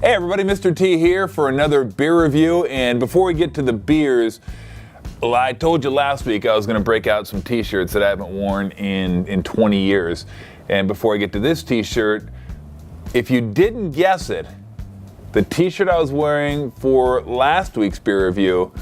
Hey everybody, Mr. T here for another beer review. And before we get to the beers, well, I told you last week I was going to break out some t-shirts that I haven't worn in 20 years. And before I get to this t-shirt, if you didn't guess it, the t-shirt I was wearing for last week's beer review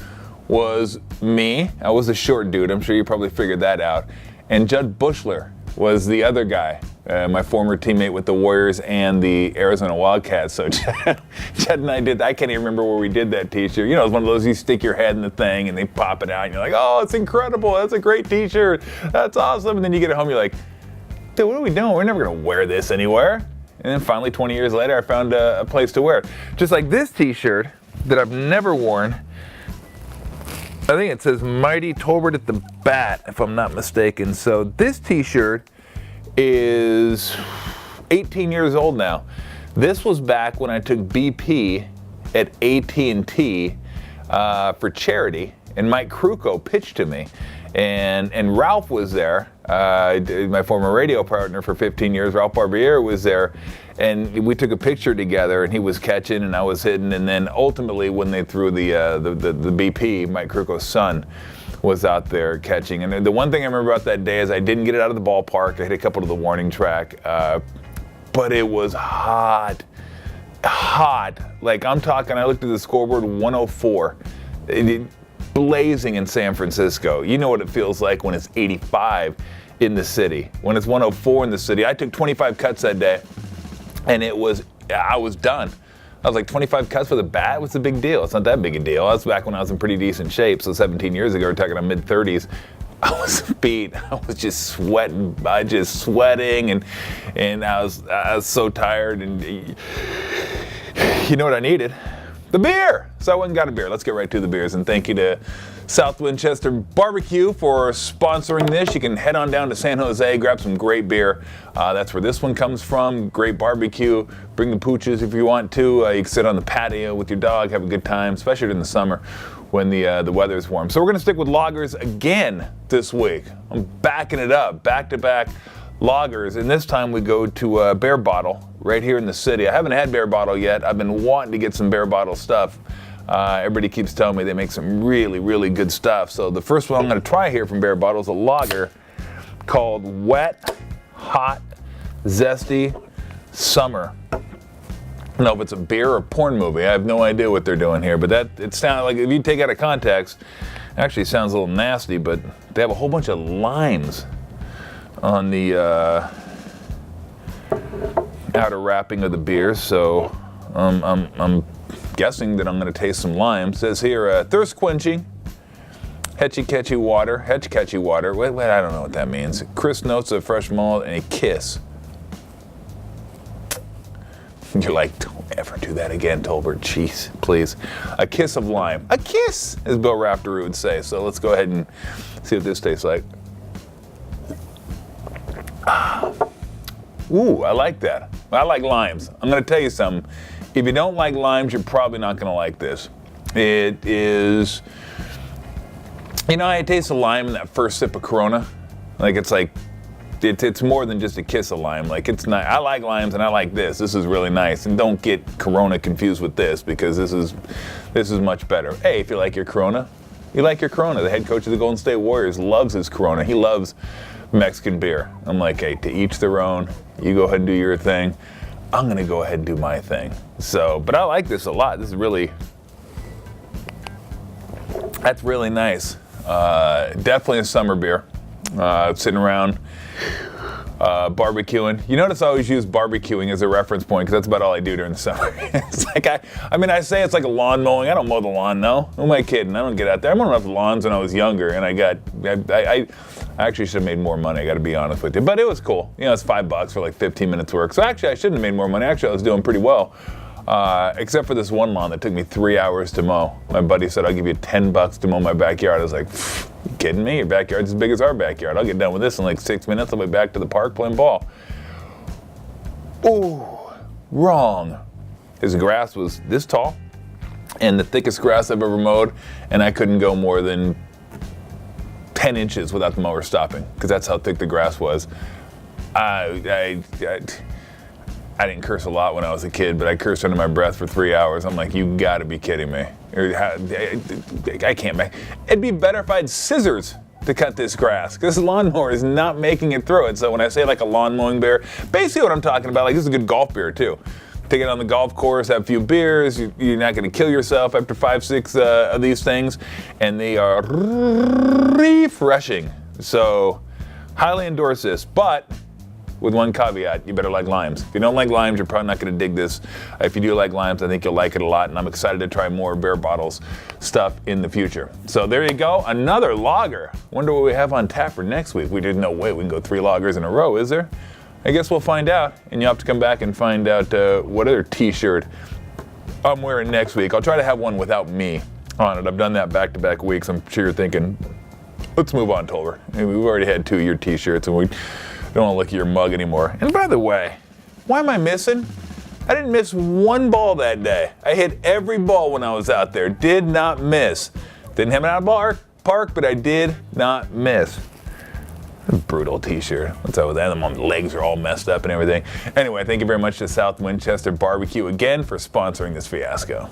was me. I was a short dude. I'm sure you probably figured that out. And Jud Buechler was the other guy, my former teammate with the Warriors and the Arizona Wildcats. So Jud and I I can't even remember where we did that t-shirt. You know, it's one of those, you stick your head in the thing and they pop it out and you're like, oh, it's incredible. That's a great t-shirt. That's awesome. And then you get it home, you're like, dude, what are we doing? We're never going to wear this anywhere. And then finally, 20 years later, I found a place to wear it. Just like this t-shirt that I've never worn. I think it says Mighty Tolbert at the bat, if I'm not mistaken. So this t-shirt is 18 years old now. This was back when I took BP at AT&T for charity, and Mike Krukow pitched to me. And Ralph was there, my former radio partner for 15 years, Ralph Barbieri was there, and we took a picture together, and he was catching and I was hitting, and then ultimately when they threw the BP, Mike Krukow's son was out there catching. And the one thing I remember about that day is I didn't get it out of the ballpark. I hit a couple to the warning track, but it was hot. Like I'm talking, I looked at the scoreboard, 104. Blazing in San Francisco. You know what it feels like when it's 85 in the city. When it's 104 in the city. I took 25 cuts that day, and I was done. I was like, 25 cuts for the bat? What's the big deal? It's not that big a deal. That's back when I was in pretty decent shape. So 17 years ago, we're talking about mid-30s. I was beat. I was just sweating. And I was so tired. And you know what I needed? The beer! So I went and got a beer. Let's get right to the beers. And thank you to South Winchester Barbecue for sponsoring this. You can head on down to San Jose, grab some great beer. That's where this one comes from. Great barbecue. Bring the pooches if you want to. You can sit on the patio with your dog, have a good time, especially in the summer when the weather's warm. So we're going to stick with lagers again this week. I'm backing it up, back-to-back lagers, and this time we go to Barebottle right here in the city. I haven't had Barebottle yet. I've been wanting to get some Barebottle stuff. Everybody keeps telling me they make some really, really good stuff. So the first one I'm going to try here from Barebottle is a lager called Wet, Hot, Zesty, Summer. I don't know if it's a beer or a porn movie. I have no idea what they're doing here, but it sounds like, if you take it out of context, it actually sounds a little nasty, but they have a whole bunch of limes on the outer wrapping of the beer, so I'm guessing that I'm going to taste some lime. It says here, thirst quenching, catchy water. Wait, I don't know what that means. Crisp notes of fresh malt and a kiss. You're like, don't ever do that again, Tolbert. Jeez, please. A kiss of lime. A kiss, as Bill Raftery would say. So let's go ahead and see what this tastes like. Ooh, I like that. I like limes. I'm going to tell you something. If you don't like limes, you're probably not going to like this. It is, you know, I taste the lime in that first sip of Corona. Like it's more than just a kiss of lime. Like it's not. I like limes and I like this. This is really nice. And don't get Corona confused with this because this is much better. Hey, if you like your Corona, you like your Corona. The head coach of the Golden State Warriors loves his Corona. He loves Mexican beer. I'm like, hey, to each their own. You go ahead and do your thing. I'm gonna go ahead and do my thing. So, but I like this a lot. This is that's really nice. Definitely a summer beer. Sitting around barbecuing. You notice I always use barbecuing as a reference point because that's about all I do during the summer. It's like I say it's like a lawn mowing. I don't mow the lawn, no. Who am I kidding? I don't get out there. I mowed enough lawns when I was younger, and I actually should have made more money, I got to be honest with you. But it was cool. You know, it's $5 for like 15 minutes work. So actually, I shouldn't have made more money. Actually, I was doing pretty well. Except for this one lawn that took me 3 hours to mow. My buddy said, I'll give you $10 to mow my backyard. I was like, you kidding me? Your backyard's as big as our backyard. I'll get done with this in like 6 minutes. I'll be back to the park playing ball. Ooh, wrong. His grass was this tall and the thickest grass I've ever mowed, and I couldn't go more than 10 inches without the mower stopping because that's how thick the grass was. I I didn't curse a lot when I was a kid, but I cursed under my breath for 3 hours. I'm like, you gotta be kidding me. I can't make. It'd be better if I had scissors to cut this grass. This lawnmower is not making it through it. So when I say like a lawn mowing beer, basically what I'm talking about, like this is a good golf beer too. Take it on the golf course, have a few beers, you're not gonna kill yourself after 5-6 of these things, and they are refreshing. So highly endorse this, but with one caveat, you better like limes. If you don't like limes, you're probably not going to dig this. If you do like limes, I think you'll like it a lot, and I'm excited to try more Barebottle stuff in the future. So there you go, another lager. Wonder what we have on tap for next week. There's no way we can go 3 lagers in a row, is there? I guess we'll find out, and you'll have to come back and find out what other t-shirt I'm wearing next week. I'll try to have one without me on it. I've done that back-to-back weeks. I'm sure you're thinking, let's move on, Tolbert. We've already had 2 of your t-shirts, and we don't want to look at your mug anymore. And by the way, why am I missing? I didn't miss one ball that day. I hit every ball when I was out there. Did not miss. Didn't have it out of park, but I did not miss. Brutal t-shirt. What's up with that? My legs are all messed up and everything. Anyway, thank you very much to South Winchester Barbecue again for sponsoring this fiasco.